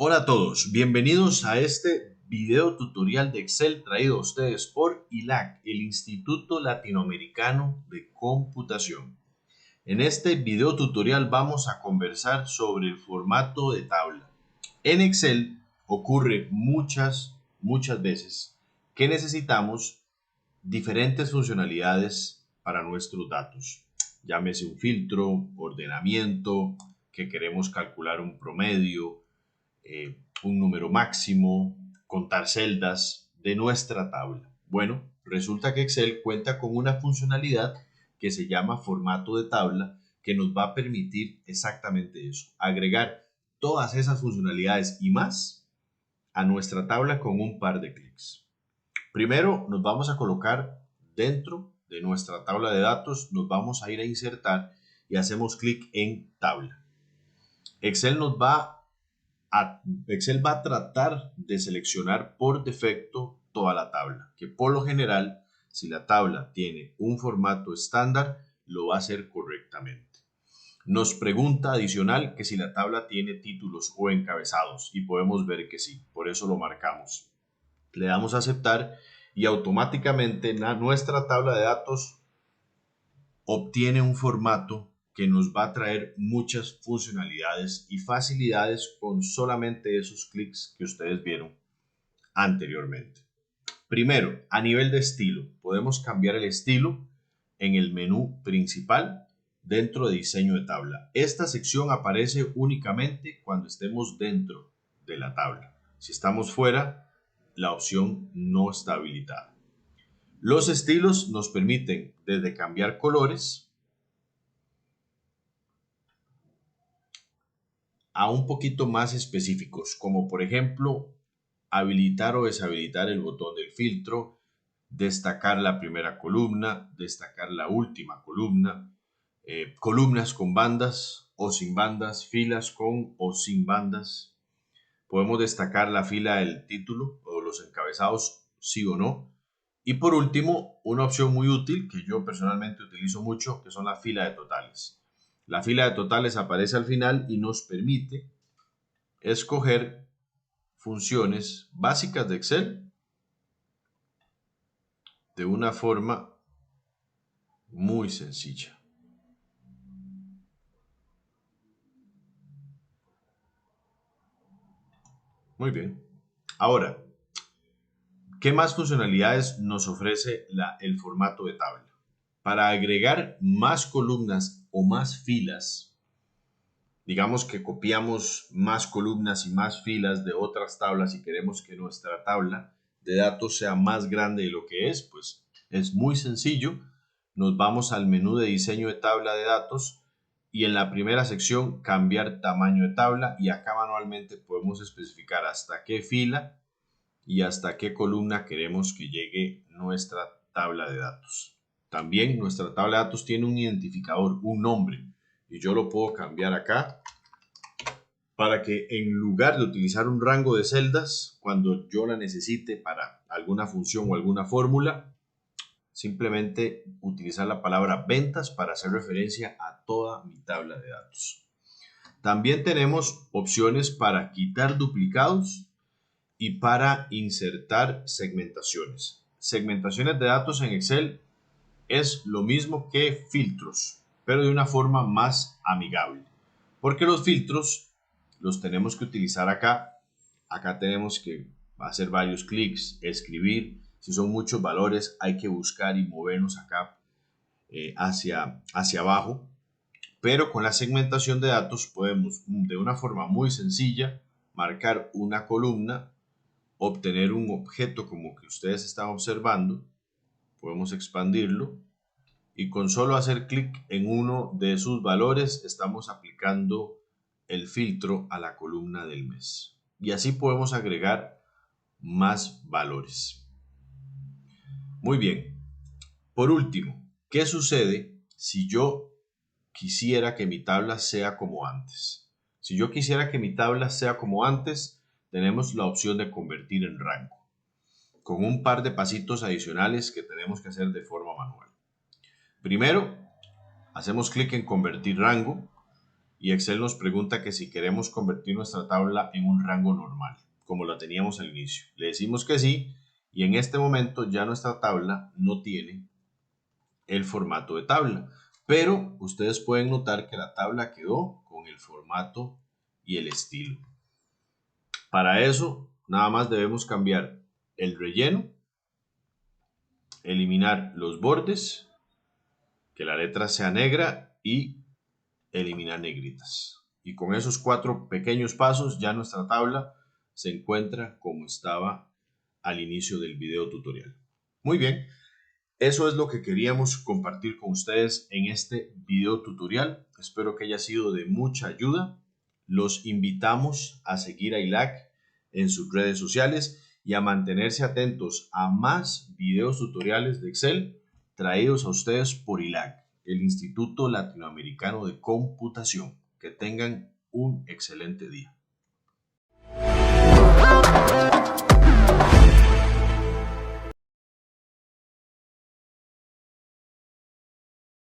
Hola a todos, bienvenidos a este video tutorial de Excel traído a ustedes por ILAC, el Instituto Latinoamericano de Computación. En este video tutorial vamos a conversar sobre el formato de tabla. En Excel ocurre muchas veces que necesitamos diferentes funcionalidades para nuestros datos. Llámese un filtro, ordenamiento, que queremos calcular un promedio, un número máximo, contar celdas de nuestra tabla. Bueno, resulta que Excel cuenta con una funcionalidad que se llama formato de tabla que nos va a permitir exactamente eso, agregar todas esas funcionalidades y más a nuestra tabla con un par de clics. Primero nos vamos a colocar dentro de nuestra tabla de datos, nos vamos a ir a insertar y hacemos clic en tabla. Excel va a tratar de seleccionar por defecto toda la tabla, que por lo general, si la tabla tiene un formato estándar, lo va a hacer correctamente. Nos pregunta adicional que si la tabla tiene títulos o encabezados y podemos ver que sí, por eso lo marcamos. Le damos a aceptar y automáticamente nuestra tabla de datos obtiene un formato que nos va a traer muchas funcionalidades y facilidades con solamente esos clics que ustedes vieron anteriormente. Primero, a nivel de estilo, podemos cambiar el estilo en el menú principal dentro de diseño de tabla. Esta sección aparece únicamente cuando estemos dentro de la tabla. Si estamos fuera, la opción no está habilitada. Los estilos nos permiten desde cambiar colores a un poquito más específicos, como por ejemplo habilitar o deshabilitar el botón del filtro, destacar la primera columna, destacar la última columna, columnas con bandas o sin bandas, filas con o sin bandas. Podemos destacar la fila del título o los encabezados, sí o no. Y por último, una opción muy útil que yo personalmente utilizo mucho, que son la fila de totales. La fila de totales aparece al final y nos permite escoger funciones básicas de Excel de una forma muy sencilla. Muy bien. Ahora, ¿qué más funcionalidades nos ofrece el formato de tabla? Para agregar más columnas o más filas, digamos que copiamos más columnas y más filas de otras tablas y queremos que nuestra tabla de datos sea más grande de lo que es, pues es muy sencillo. Nos vamos al menú de diseño de tabla de datos y en la primera sección cambiar tamaño de tabla y acá manualmente podemos especificar hasta qué fila y hasta qué columna queremos que llegue nuestra tabla de datos. También nuestra tabla de datos tiene un identificador, un nombre, y yo lo puedo cambiar acá para que en lugar de utilizar un rango de celdas, cuando yo la necesite para alguna función o alguna fórmula, simplemente utilizar la palabra ventas para hacer referencia a toda mi tabla de datos. También tenemos opciones para quitar duplicados y para insertar segmentaciones. Segmentaciones de datos en Excel es lo mismo que filtros, pero de una forma más amigable. Porque los filtros los tenemos que utilizar acá. Acá tenemos que hacer varios clics, escribir. Si son muchos valores, hay que buscar y movernos acá hacia abajo. Pero con la segmentación de datos podemos de una forma muy sencilla marcar una columna, obtener un objeto como que ustedes están observando, podemos expandirlo y con solo hacer clic en uno de sus valores estamos aplicando el filtro a la columna del mes. Y así podemos agregar más valores. Muy bien. Por último, ¿qué sucede si yo quisiera que mi tabla sea como antes? Si yo quisiera que mi tabla sea como antes, tenemos la opción de convertir en rango, con un par de pasitos adicionales que tenemos que hacer de forma manual. Primero, hacemos clic en convertir rango y Excel nos pregunta que si queremos convertir nuestra tabla en un rango normal, como la teníamos al inicio. Le decimos que sí y en este momento ya nuestra tabla no tiene el formato de tabla, pero ustedes pueden notar que la tabla quedó con el formato y el estilo. Para eso, nada más debemos cambiar el relleno, eliminar los bordes, que la letra sea negra y eliminar negritas. Y con esos 4 pequeños pasos ya nuestra tabla se encuentra como estaba al inicio del video tutorial. Muy bien, eso es lo que queríamos compartir con ustedes en este video tutorial. Espero que haya sido de mucha ayuda. Los invitamos a seguir a ILAC en sus redes sociales y a mantenerse atentos a más videos tutoriales de Excel traídos a ustedes por ILAC, el Instituto Latinoamericano de Computación. Que tengan un excelente día.